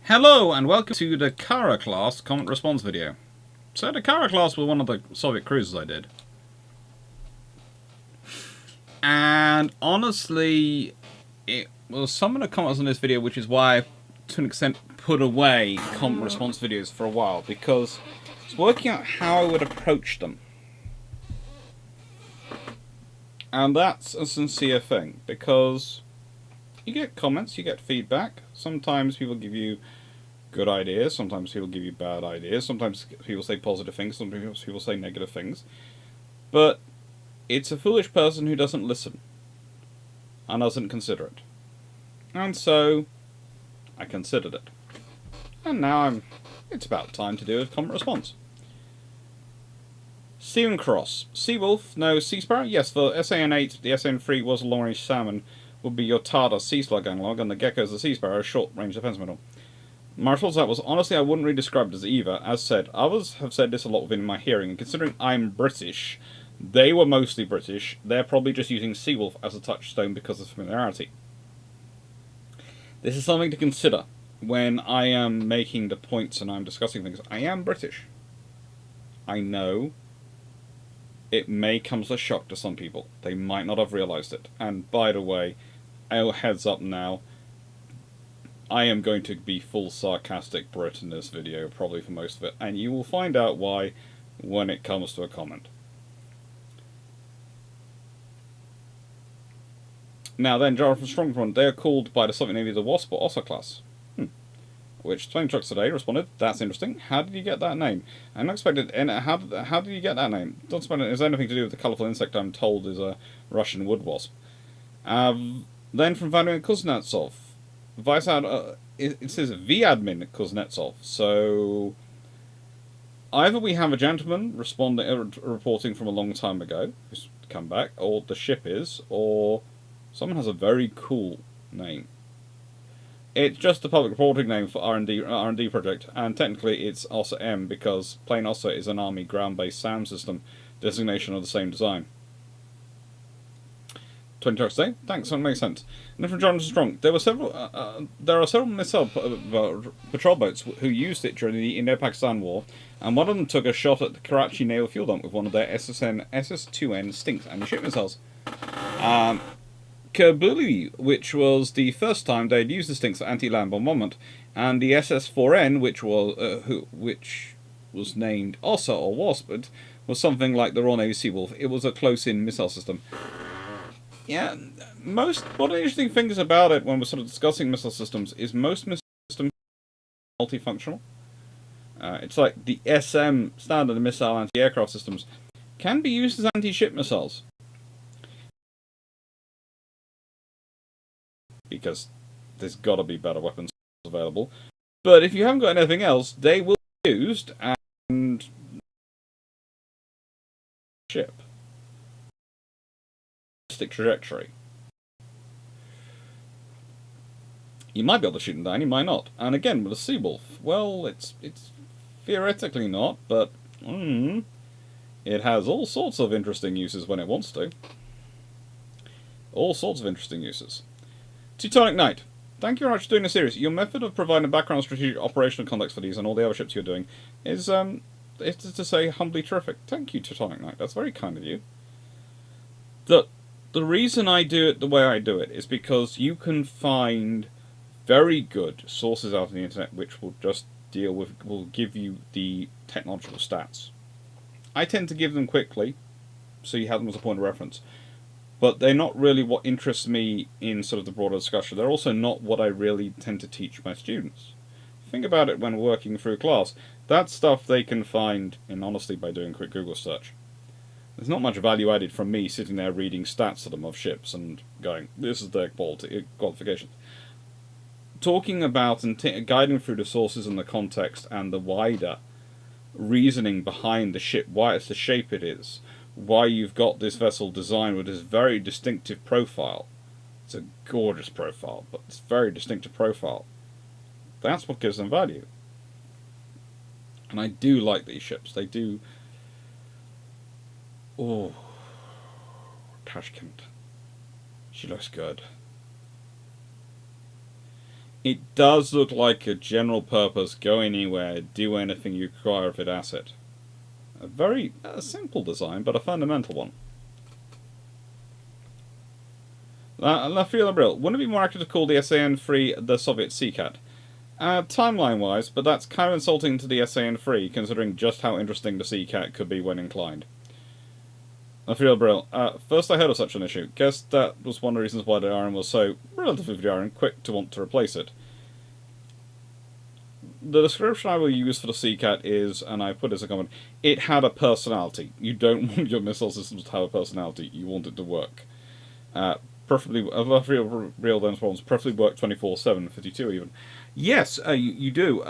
Hello and welcome to the Kara class comment response video. So the Kara class was one of the Soviet cruises I did. And honestly, it was some of the comments on this video, which is why I, to an extent, put away comment response videos for a while, because it's working out how I would approach them. And that's a sincere thing, because you get comments, you get feedback. Sometimes people give you good ideas, sometimes people give you bad ideas, sometimes people say positive things, sometimes people say negative things. But it's a foolish person who doesn't listen and doesn't consider it. And so I considered it. And now it's about time to do a comment response. Stephen Cross. Seawolf, no Sea Sparrow? Yes, for SAN-8, the SAN-3 was a long-range salmon, would be your Tada Sea Slug analog, and the Gecko is the Sea Sparrow, short-range defense middle. My response to that was, honestly, I wouldn't really describe it as either. As said, others have said this a lot within my hearing, and considering I'm British, they were mostly British, they're probably just using Seawolf as a touchstone because of familiarity. This is something to consider when I am making the points and I'm discussing things. I am British. I know it may come as a shock to some people. They might not have realised it. And by the way, heads up now, I am going to be full sarcastic Brit in this video, probably for most of it, and you will find out why when it comes to a comment. Now then, Jonathan Strongfront, they are called by the Soviet Navy the Wasp or Ossa class. Which Flame Trucks Today responded, that's interesting. How did you get that name? I'm not expected. And how did you get that name? Don't suppose it has anything to do with the colourful insect I'm told is a Russian wood wasp. Then from Vladimir Kuznetsov, it says V-admin Kuznetsov. So either we have a gentleman reporting from a long time ago who's come back, or the ship is, or someone has a very cool name. It's just the public reporting name for R&D project, and technically it's Ossa M because plain Ossa is an Army ground-based SAM system designation of the same design. 20 trucks today? Thanks, that makes sense. And then from Jonathan Strong, there are several missile patrol boats who used it during the Indo-Pakistan War, and one of them took a shot at the Karachi Naval Fuel Dump with one of their SS-2N Stinks anti-ship missiles. Kabuli, which was the first time they had used the Stinks for anti-land bombardment, and the SS-4N, which was named Ossa or Wasp, was something like the Royal Navy Seawolf. It was a close-in missile system. Yeah, one of the interesting things about it when we're sort of discussing missile systems is most missile systems are multifunctional. It's like the SM, standard missile anti-aircraft systems, can be used as anti-ship missiles. Because there's got to be better weapons available. But if you haven't got anything else, they will be used and ship. Trajectory. You might be able to shoot them down, you might not. And again, with a Seawolf, well, it's theoretically not, but it has all sorts of interesting uses when it wants to. All sorts of interesting uses. Teutonic Knight, thank you very much for doing this series. Your method of providing background strategic operational context for these and all the other ships you're doing is to say humbly terrific. Thank you, Teutonic Knight. That's very kind of you. The reason I do it the way I do it is because you can find very good sources out on the internet which will just will give you the technological stats. I tend to give them quickly, so you have them as a point of reference. But they're not really what interests me in sort of the broader discussion. They're also not what I really tend to teach my students. Think about it when working through class. That's stuff they can find, in honesty, by doing a quick Google search. There's not much value added from me sitting there reading stats to them of ships and going, this is their qualifications. Talking about and guiding through the sources and the context and the wider reasoning behind the ship, why it's the shape it is, why you've got this vessel designed with this very distinctive profile. It's a gorgeous profile, but it's a very distinctive profile. That's what gives them value. And I do like these ships. They do. Oh, Tashkent. She looks good. It does look like a general purpose, go anywhere, do anything you require of it asset. A very simple design, but a fundamental one. La Feel Brill. Wouldn't it be more accurate to call the SAN-3 the Soviet Seacat? Timeline-wise, but that's kind of insulting to the SAN-3, considering just how interesting the Seacat could be when inclined. La Feel Brill. First I heard of such an issue. Guess that was one of the reasons why the Iron was so relatively quick to want to replace it. The description I will use for the Seacat is, and I put as a comment, it had a personality. You don't want your missile systems to have a personality, you want it to work. Preferably, real dense problems, preferably work 24/7, 52 even. Yes, you do.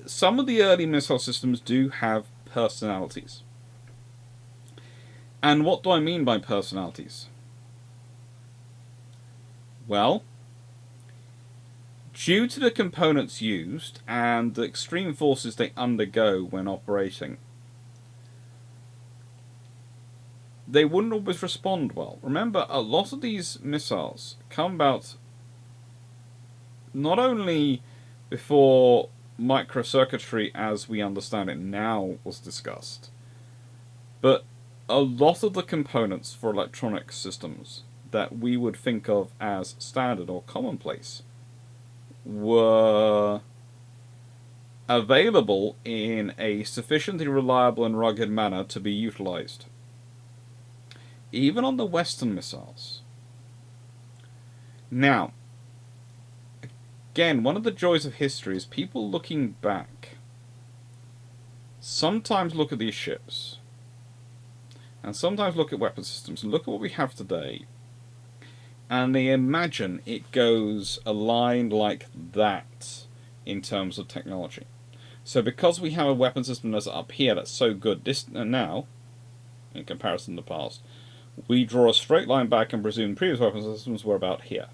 Some of the early missile systems do have personalities. And what do I mean by personalities? Well, due to the components used and the extreme forces they undergo when operating, they wouldn't always respond well. Remember, a lot of these missiles come about not only before microcircuitry as we understand it now was discussed, but a lot of the components for electronic systems that we would think of as standard or commonplace were available in a sufficiently reliable and rugged manner to be utilized. Even on the Western missiles. Now, again, one of the joys of history is people looking back sometimes look at these ships and sometimes look at weapon systems and look at what we have today, and they imagine it goes aligned like that in terms of technology. So because we have a weapon system that's up here that's so good now, in comparison to the past, we draw a straight line back and presume previous weapon systems were about here.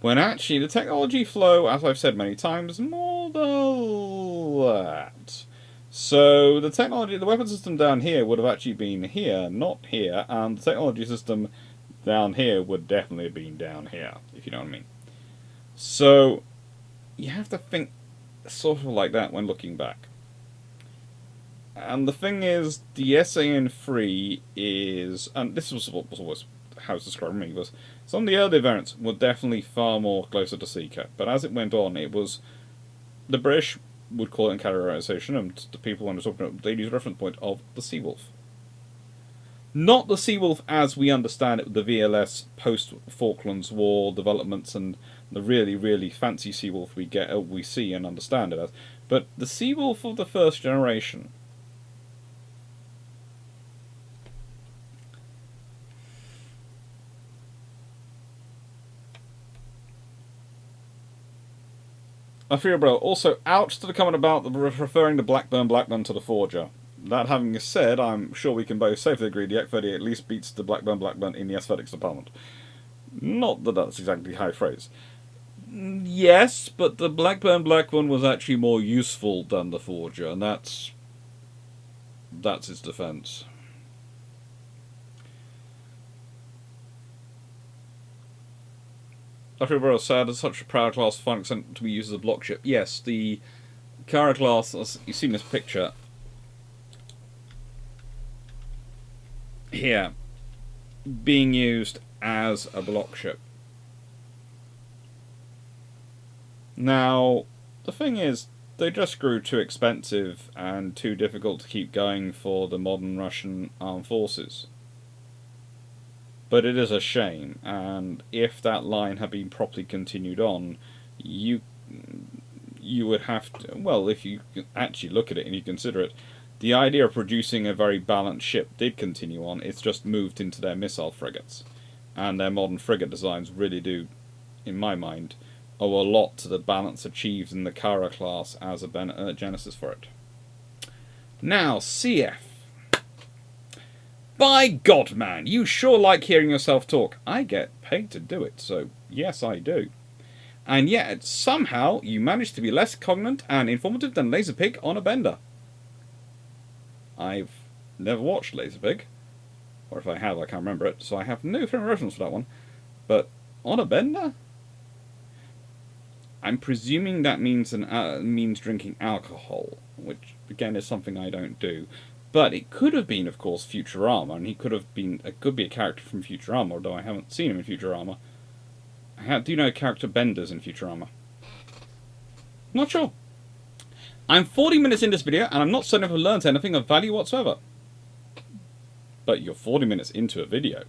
When actually the technology flow, as I've said many times, more than that. So the technology, the weapon system down here would have actually been here, not here, and the technology system down here would definitely have been down here, if you know what I mean. So you have to think sort of like that when looking back. And the thing is, the SAN-3 is, and this was what was always how it's described to me, was some of the earlier variants were definitely far more closer to Seacat, but as it went on, it was, the British would call it categorization, and the people when they're talking about, they use a reference point of the Seawolf. Not the Seawolf as we understand it, the VLS post-Falklands War developments and the really, really fancy Seawolf we see and understand it as, but the Seawolf of the first generation. I fear, bro. Also, ouch to the comment about referring the Blackburn to the Forger. That having said, I'm sure we can both safely agree the X-30 at least beats the Blackburn in the aesthetics department. Not that that's exactly high praise. Yes, but the Blackburn was actually more useful than the Forger, and that's its defense. I feel very sad as such a power class finally sent to be used as a block ship. Yes, the Cara class, as you've seen this picture here, being used as a block ship. Now, the thing is, they just grew too expensive and too difficult to keep going for the modern Russian armed forces. But it is a shame, and if that line had been properly continued on, you would have to, well, if you actually look at it and you consider it, the idea of producing a very balanced ship did continue on, it's just moved into their missile frigates. And their modern frigate designs really do, in my mind, owe a lot to the balance achieved in the Cara class as a genesis for it. Now, CF. By God, man, you sure like hearing yourself talk. I get paid to do it, so yes, I do. And yet, somehow, you manage to be less cognate and informative than Laserpig on a bender. I've never watched Laserpig, or if I have, I can't remember it, so I have no firm reference for that one. But on a bender? I'm presuming that means means drinking alcohol, which again is something I don't do. But it could have been, of course, Futurama, and he could have been. It could be a character from Futurama, although I haven't seen him in Futurama. Do you know character Benders in Futurama? Not sure. I'm 40 minutes in this video, and I'm not certain if I've learned anything of value whatsoever. But you're 40 minutes into a video.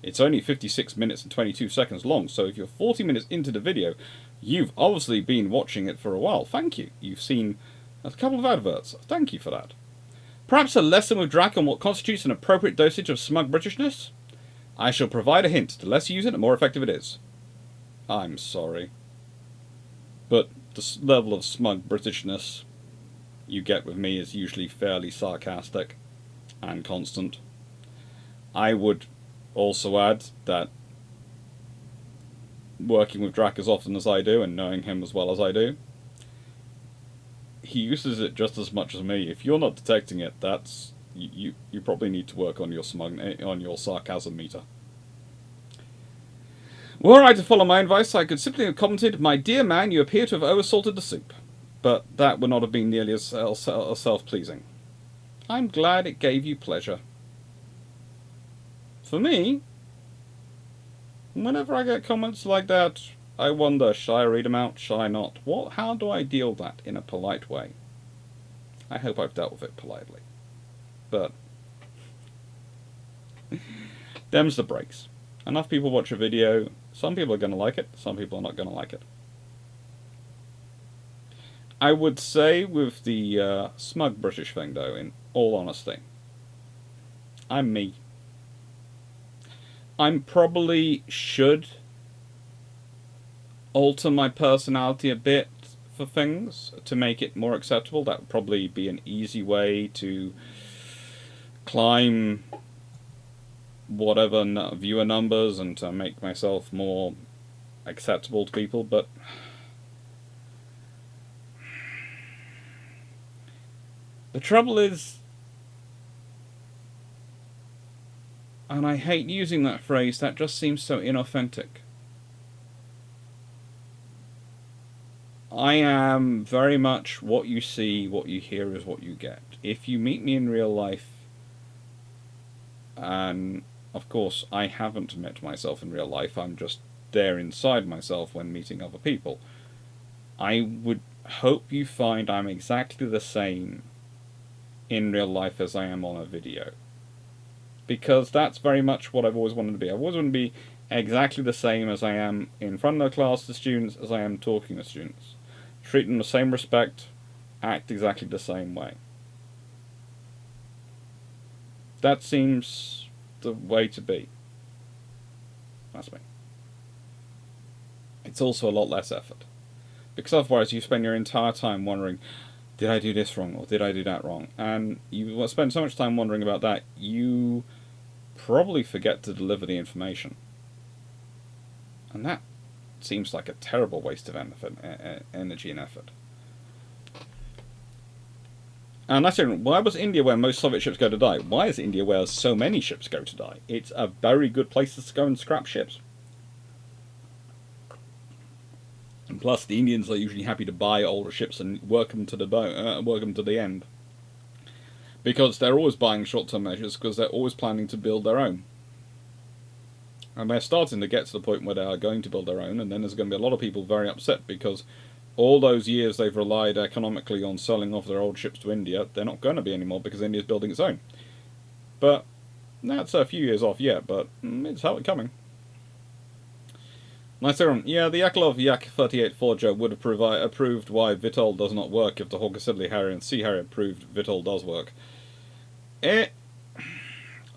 It's only 56 minutes and 22 seconds long, so if you're 40 minutes into the video, you've obviously been watching it for a while. Thank you. You've seen a couple of adverts. Thank you for that. Perhaps a lesson with Drac on what constitutes an appropriate dosage of smug Britishness? I shall provide a hint. The less you use it, the more effective it is. I'm sorry. But the level of smug Britishness you get with me is usually fairly sarcastic and constant. I would also add that working with Drac as often as I do and knowing him as well as I do, he uses it just as much as me. If you're not detecting it, that's you probably need to work on your sarcasm meter. Were I to follow my advice, I could simply have commented, "My dear man, you appear to have oversalted the soup." But that would not have been nearly as self-pleasing. I'm glad it gave you pleasure. For me, whenever I get comments like that, I wonder, shall I read them out, shall I not? How do I deal with that in a polite way? I hope I've dealt with it politely. But them's the breaks. Enough people watch a video. Some people are going to like it, some people are not going to like it. I would say with the smug British thing, though, in all honesty, I'm me. I probably should alter my personality a bit for things to make it more acceptable. That would probably be an easy way to climb whatever viewer numbers and to make myself more acceptable to people, but the trouble is, and I hate using that phrase, that just seems so inauthentic. I am very much what you see, what you hear is what you get. If you meet me in real life, and of course I haven't met myself in real life, I'm just there inside myself when meeting other people, I would hope you find I'm exactly the same in real life as I am on a video. Because that's very much what I've always wanted to be. I've always wanted to be exactly the same as I am in front of the class to students as I am talking to students. Treat them with the same respect, act exactly the same way. That seems the way to be. That's me. It's also a lot less effort. Because otherwise you spend your entire time wondering, did I do this wrong or did I do that wrong? And you spend so much time wondering about that, you probably forget to deliver the information. And that seems like a terrible waste of energy and effort. And that's it. Why was India where most Soviet ships go to die? Why is India where so many ships go to die? It's a very good place to go and scrap ships. And plus, the Indians are usually happy to buy older ships and work them to the end. Because they're always buying short-term measures, because they're always planning to build their own. And they're starting to get to the point where they are going to build their own, and then there's going to be a lot of people very upset because all those years they've relied economically on selling off their old ships to India, they're not going to be anymore because India's building its own. But that's a few years off yet, but it's coming. Nice one. Yeah, the Yaklov Yak 38 Forger would have approved why Vitol does not work if the Hawker Siddeley Harrier and Sea Harrier proved Vitol does work.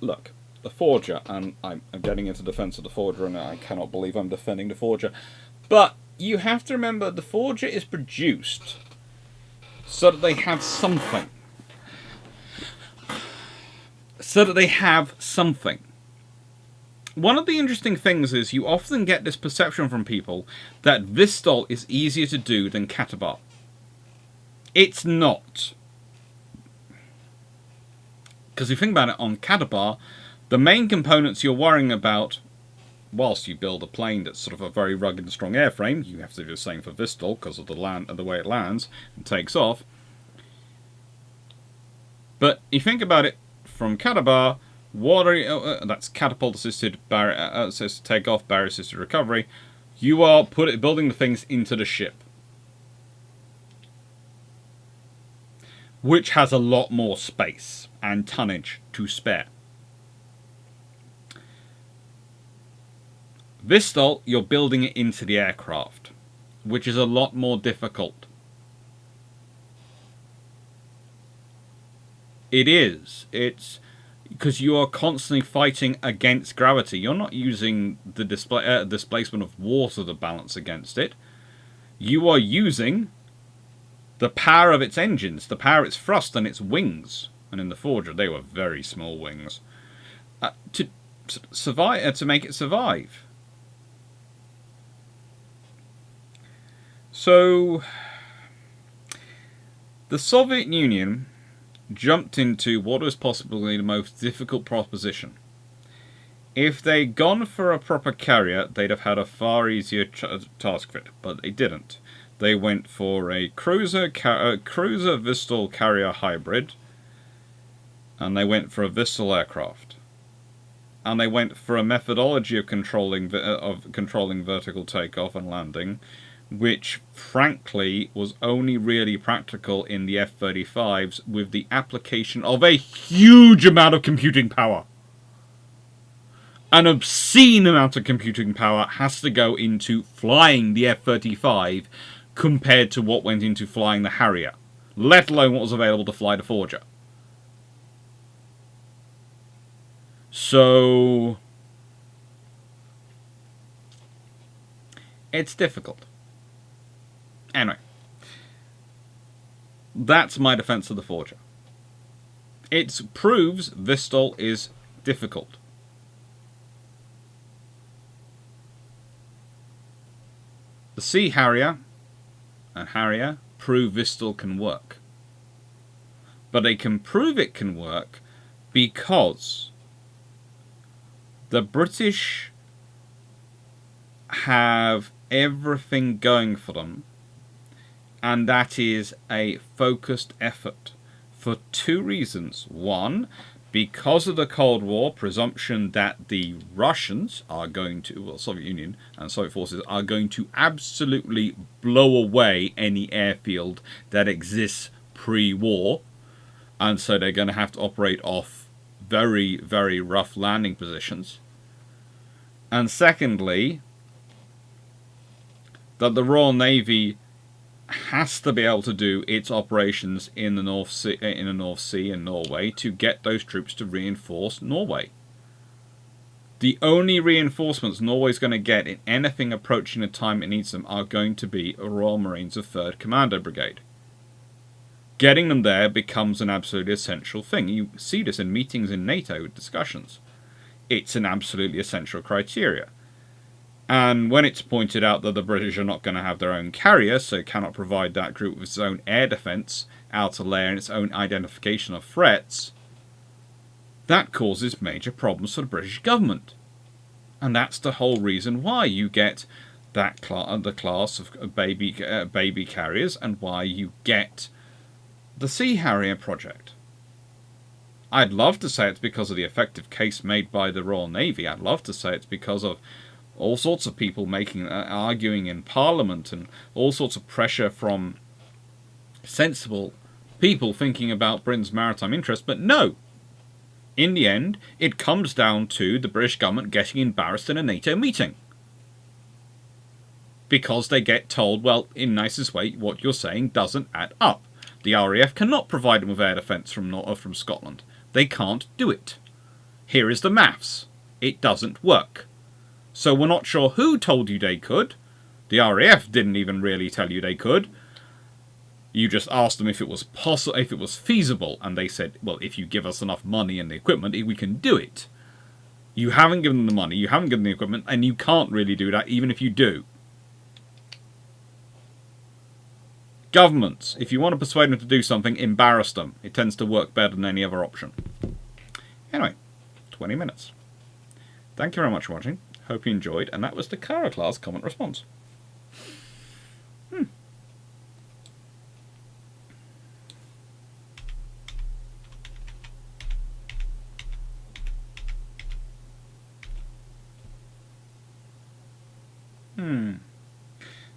Look, the Forger, and I'm getting into defense of the Forger, and I cannot believe I'm defending the Forger, but you have to remember the Forger is produced so that they have something. One of the interesting things is you often get this perception from people that Vistol is easier to do than Katabar. It's not. Because if you think about it, on Katabar, the main components you're worrying about whilst you build a plane that's sort of a very rugged and strong airframe, you have to do the same for Vistol because of the land and the way it lands and takes off. But you think about it from Kadabar, that's catapult assisted assisted takeoff, barrier assisted recovery. You are building the things into the ship, which has a lot more space and tonnage to spare. Vistol, you're building it into the aircraft, which is a lot more difficult. It is. It's because you are constantly fighting against gravity. You're not using the displacement of water to balance against it. You are using the power of its engines, the power of its thrust and its wings. And in the Forger, they were very small wings. To survive, to make it survive. So, the Soviet Union jumped into what was possibly the most difficult proposition. If they'd gone for a proper carrier, they'd have had a far easier task of it, but they didn't. They went for a cruiser Vistol carrier hybrid, and they went for a Vistol aircraft, and they went for a methodology of controlling vertical takeoff and landing, which frankly was only really practical in the F-35s with the application of a huge amount of computing power. An obscene amount of computing power has to go into flying the F-35 compared to what went into flying the Harrier, let alone what was available to fly the Forger. So it's difficult. Anyway, that's my defense of the Forger. It proves Vistol is difficult. The Sea Harrier and Harrier prove Vistol can work. But they can prove it can work because the British have everything going for them, and that is a focused effort for two reasons. One, because of the Cold War presumption that the Russians are going to, well, Soviet Union and Soviet forces are going to absolutely blow away any airfield that exists pre-war, and so they're going to have to operate off very, very rough landing positions. And secondly, that the Royal Navy has to be able to do its operations in the North Sea in Norway to get those troops to reinforce Norway. The only reinforcements Norway's going to get in anything approaching the time it needs them are going to be a Royal Marines of 3rd Commando Brigade. Getting them there becomes an absolutely essential thing. You see this in meetings in NATO discussions. It's an absolutely essential criteria. And when it's pointed out that the British are not going to have their own carrier, so cannot provide that group with its own air defence, outer layer, and its own identification of threats, that causes major problems for the British government. And that's the whole reason why you get that the class of baby carriers, and why you get the Sea Harrier project. I'd love to say it's because of the effective case made by the Royal Navy. I'd love to say it's because of all sorts of people arguing in Parliament, and all sorts of pressure from sensible people thinking about Britain's maritime interests, but no. In the end, it comes down to the British government getting embarrassed in a NATO meeting. Because they get told, well, in nicest way, what you're saying doesn't add up. The RAF cannot provide them with air defence from Scotland. They can't do it. Here is the maths. It doesn't work. So we're not sure who told you they could. The RAF didn't even really tell you they could. You just asked them if it was possible, if it was feasible, and they said, well, if you give us enough money and the equipment, we can do it. You haven't given them the money, you haven't given them the equipment, and you can't really do that even if you do. Governments, if you want to persuade them to do something, embarrass them. It tends to work better than any other option. Anyway, 20 minutes. Thank you very much for watching. Hope you enjoyed, and that was the Cara class comment response.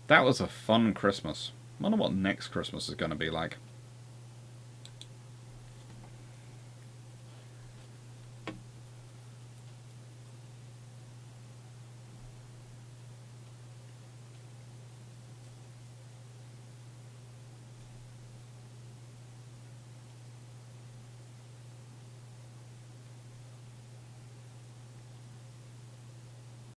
That was a fun Christmas. I wonder what next Christmas is going to be like.